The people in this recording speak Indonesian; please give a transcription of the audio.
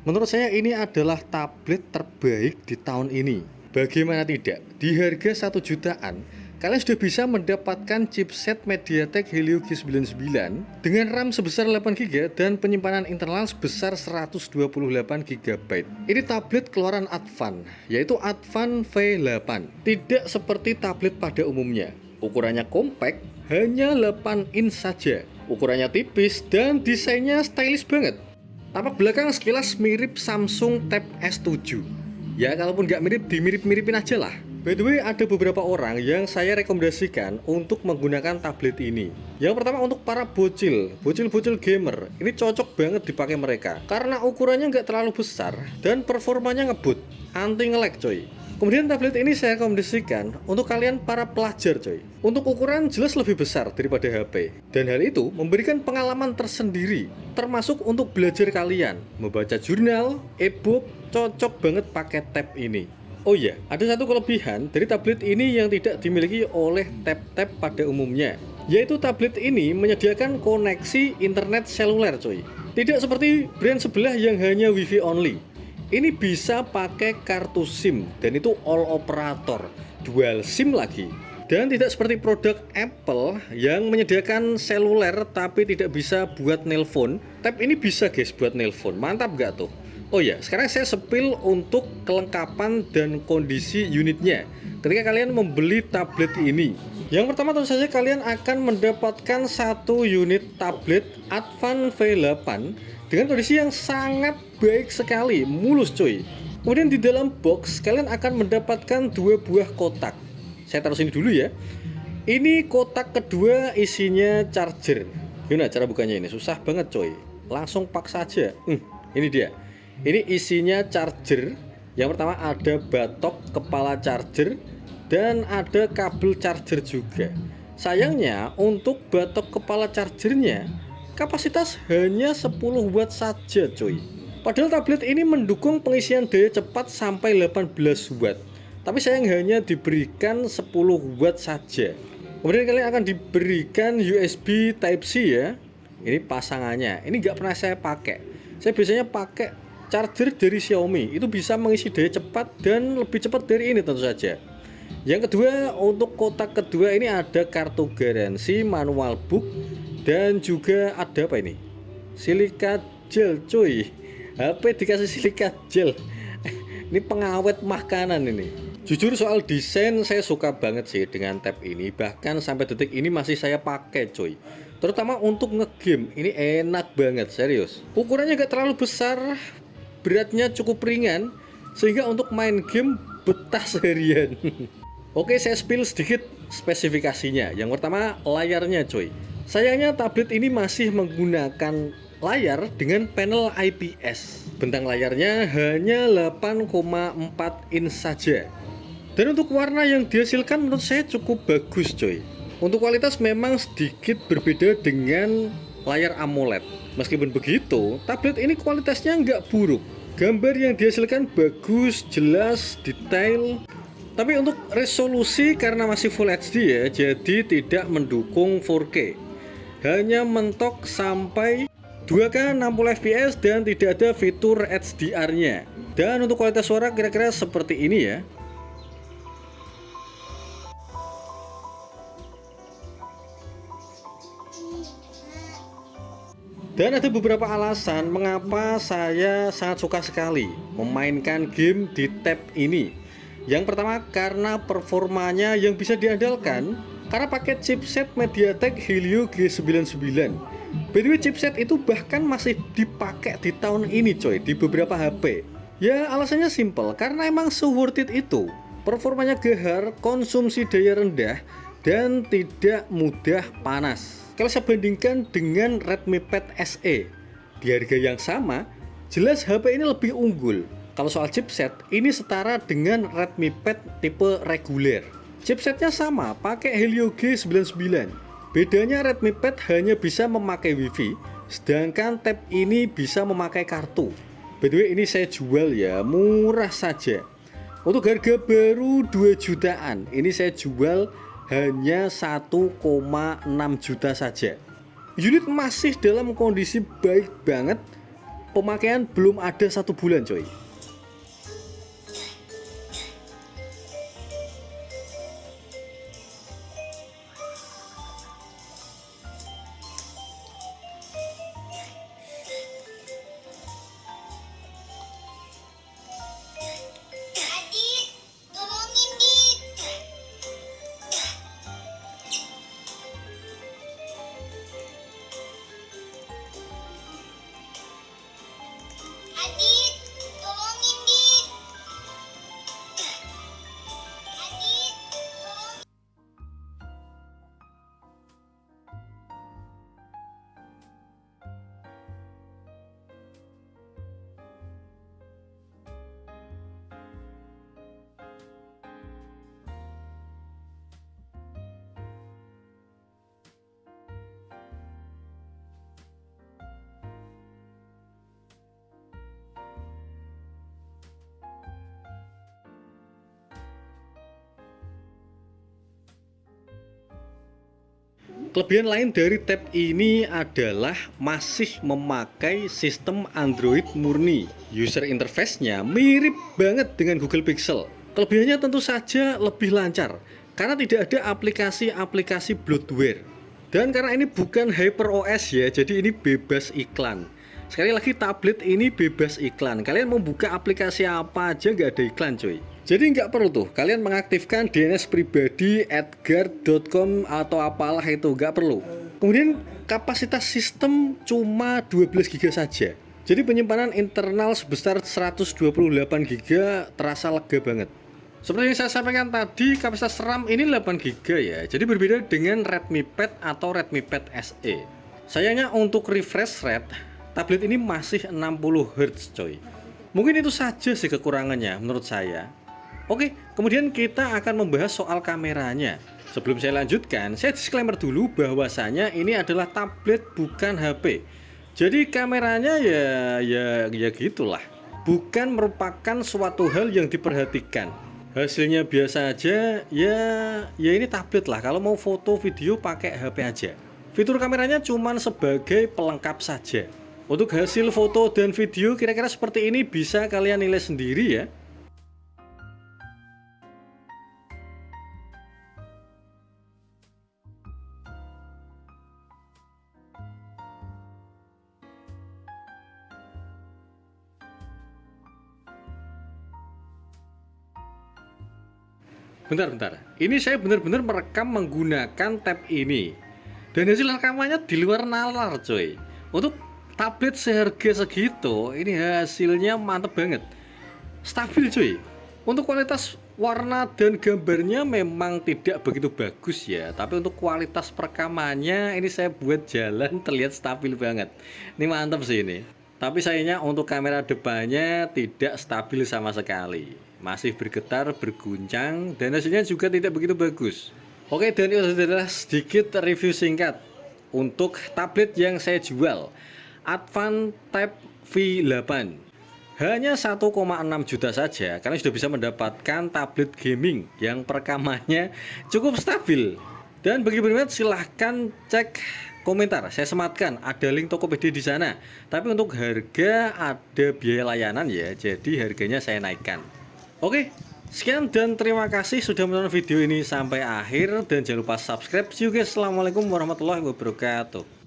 Menurut saya ini adalah tablet terbaik di tahun ini. Bagaimana tidak? Di harga 1 jutaan, kalian sudah bisa mendapatkan chipset MediaTek Helio G99 dengan RAM sebesar 8GB dan penyimpanan internal sebesar 128GB. Ini tablet keluaran Advan, yaitu Advan V8. Tidak seperti tablet pada umumnya. Ukurannya compact, hanya 8 inch saja. Ukurannya tipis dan desainnya stylish banget. Tampak belakang sekilas mirip Samsung Tab S7. Ya kalaupun nggak mirip, dimirip-miripin aja lah. By the way, ada beberapa orang yang saya rekomendasikan untuk menggunakan tablet ini. Yang pertama untuk para bocil gamer. Ini cocok banget dipakai mereka karena ukurannya nggak terlalu besar dan performanya ngebut, anti nge-lag coy. Kemudian tablet ini saya rekomendasikan untuk kalian para pelajar coy. Untuk ukuran jelas lebih besar daripada HP. Dan hal itu memberikan pengalaman tersendiri. Termasuk untuk belajar kalian. Membaca jurnal, e-book, cocok banget pakai tab ini. Oh iya, ada satu kelebihan dari tablet ini yang tidak dimiliki oleh tab-tab pada umumnya. Yaitu tablet ini menyediakan koneksi internet seluler coy. Tidak seperti brand sebelah yang hanya wifi only. Ini bisa pakai kartu SIM dan itu all operator, dual SIM lagi. Dan tidak seperti produk Apple yang menyediakan seluler tapi tidak bisa buat nelpon. Tab ini bisa guys buat nelpon, mantap gak tuh? Oh ya, sekarang saya sepil untuk kelengkapan dan kondisi unitnya ketika kalian membeli tablet ini. Yang pertama tentu saja kalian akan mendapatkan satu unit tablet Advan V8 dengan kondisi yang sangat baik sekali, mulus coy. Kemudian di dalam box kalian akan mendapatkan 2 buah kotak. Saya taruh sini dulu ya. Ini kotak kedua isinya charger. Gimana cara bukanya ini? Susah banget coy. Langsung paksa aja. Ini dia. Ini isinya charger. Yang pertama ada batok kepala charger dan ada kabel charger juga. Sayangnya untuk batok kepala chargernya kapasitas hanya 10 watt saja coy. Padahal tablet ini mendukung pengisian daya cepat sampai 18 watt. Tapi sayang hanya diberikan 10 watt saja. Kemudian kalian akan diberikan USB Type-C ya. Ini pasangannya. Ini nggak pernah saya pakai. Saya biasanya pakai charger dari Xiaomi. Itu bisa mengisi daya cepat dan lebih cepat dari ini tentu saja. Yang kedua, untuk kotak kedua ini ada kartu garansi, manual book, dan juga ada apa ini? Silika gel cuy. HP dikasih silika gel. Ini pengawet makanan ini. Jujur soal desain saya suka banget sih dengan tab ini. Bahkan sampai detik ini masih saya pakai cuy. Terutama untuk ngegame. Ini enak banget serius. Ukurannya gak terlalu besar, beratnya cukup ringan, sehingga untuk main game betah seharian. Oke, saya spill sedikit spesifikasinya. Yang pertama layarnya cuy. Sayangnya tablet ini masih menggunakan layar dengan panel IPS. Bentang layarnya hanya 8,4 inch saja. Dan untuk warna yang dihasilkan menurut saya cukup bagus coy. Untuk kualitas memang sedikit berbeda dengan layar AMOLED. Meskipun begitu, tablet ini kualitasnya nggak buruk. Gambar yang dihasilkan bagus, jelas, detail. Tapi untuk resolusi karena masih Full HD ya, jadi tidak mendukung 4K. Hanya mentok sampai 2K 60 fps dan tidak ada fitur HDR-nya. Dan untuk kualitas suara kira-kira seperti ini ya. Dan ada beberapa alasan mengapa saya sangat suka sekali memainkan game di tab ini. Yang pertama karena performanya yang bisa diandalkan karena pakai chipset MediaTek Helio G99. By the way, chipset itu bahkan masih dipakai di tahun ini coy, di beberapa HP. Ya alasannya simple, karena emang se-worth it itu. Performanya gahar, konsumsi daya rendah, dan tidak mudah panas. Kalau saya bandingkan dengan Redmi Pad SE, di harga yang sama, jelas HP ini lebih unggul. Kalau soal chipset, ini setara dengan Redmi Pad tipe reguler. Chipsetnya sama, pakai Helio G99. Bedanya Redmi Pad hanya bisa memakai WiFi, sedangkan tab ini bisa memakai kartu. By the way, ini saya jual ya, murah saja. Untuk harga baru 2 jutaan, ini saya jual hanya 1,6 juta saja. Unit masih dalam kondisi baik banget. pemakaian belum ada 1 bulan coy. Kelebihan lain dari tab ini adalah masih memakai sistem Android murni. User interface-nya mirip banget dengan Google Pixel. Kelebihannya tentu saja lebih lancar karena tidak ada aplikasi-aplikasi bloatware. Dan karena ini bukan HyperOS ya, jadi ini bebas iklan. Sekali lagi, tablet ini bebas iklan. Kalian mau buka aplikasi apa aja nggak ada iklan coy. Jadi nggak perlu tuh kalian mengaktifkan DNS pribadi @guard.com atau apalah itu, nggak perlu. Kemudian kapasitas sistem cuma 12 GB saja. Jadi penyimpanan internal sebesar 128 GB terasa lega banget. Seperti yang saya sampaikan tadi, kapasitas RAM ini 8 GB ya. Jadi berbeda dengan Redmi Pad atau Redmi Pad SE. Sayangnya untuk refresh rate, tablet ini masih 60 Hz coy. Mungkin itu saja sih kekurangannya menurut saya. Oke, kemudian kita akan membahas soal kameranya. Sebelum saya lanjutkan, saya disclaimer dulu bahwasanya ini adalah tablet bukan HP. Jadi kameranya ya gitulah. Bukan merupakan suatu hal yang diperhatikan. Hasilnya biasa aja, ya ini tablet lah. Kalau mau foto video pakai HP aja. Fitur kameranya cuman sebagai pelengkap saja. Untuk hasil foto dan video kira-kira seperti ini bisa kalian nilai sendiri ya. Bentar. Ini saya benar-benar merekam menggunakan tab ini. Dan hasil rekamannya di luar nalar coy. Untuk tablet seharga segitu, ini hasilnya mantep banget. Stabil coy. Untuk kualitas warna dan gambarnya memang tidak begitu bagus ya. Tapi untuk kualitas perekamannya ini saya buat jalan terlihat stabil banget. Ini mantap sih ini. Tapi sayangnya untuk kamera depannya tidak stabil sama sekali. Masih bergetar, berguncang, dan hasilnya juga tidak begitu bagus. Oke, dan itu adalah sedikit review singkat untuk tablet yang saya jual, Advan Tab V8. Hanya 1,6 juta saja, kalian sudah bisa mendapatkan tablet gaming yang perekamannya cukup stabil. Dan bagi berminat silahkan cek komentar, saya sematkan ada link Tokopedia di sana. Tapi untuk harga ada biaya layanan ya, jadi harganya saya naikkan. Oke, sekian dan terima kasih sudah menonton video ini sampai akhir dan jangan lupa subscribe. See you guys, assalamualaikum warahmatullahi wabarakatuh.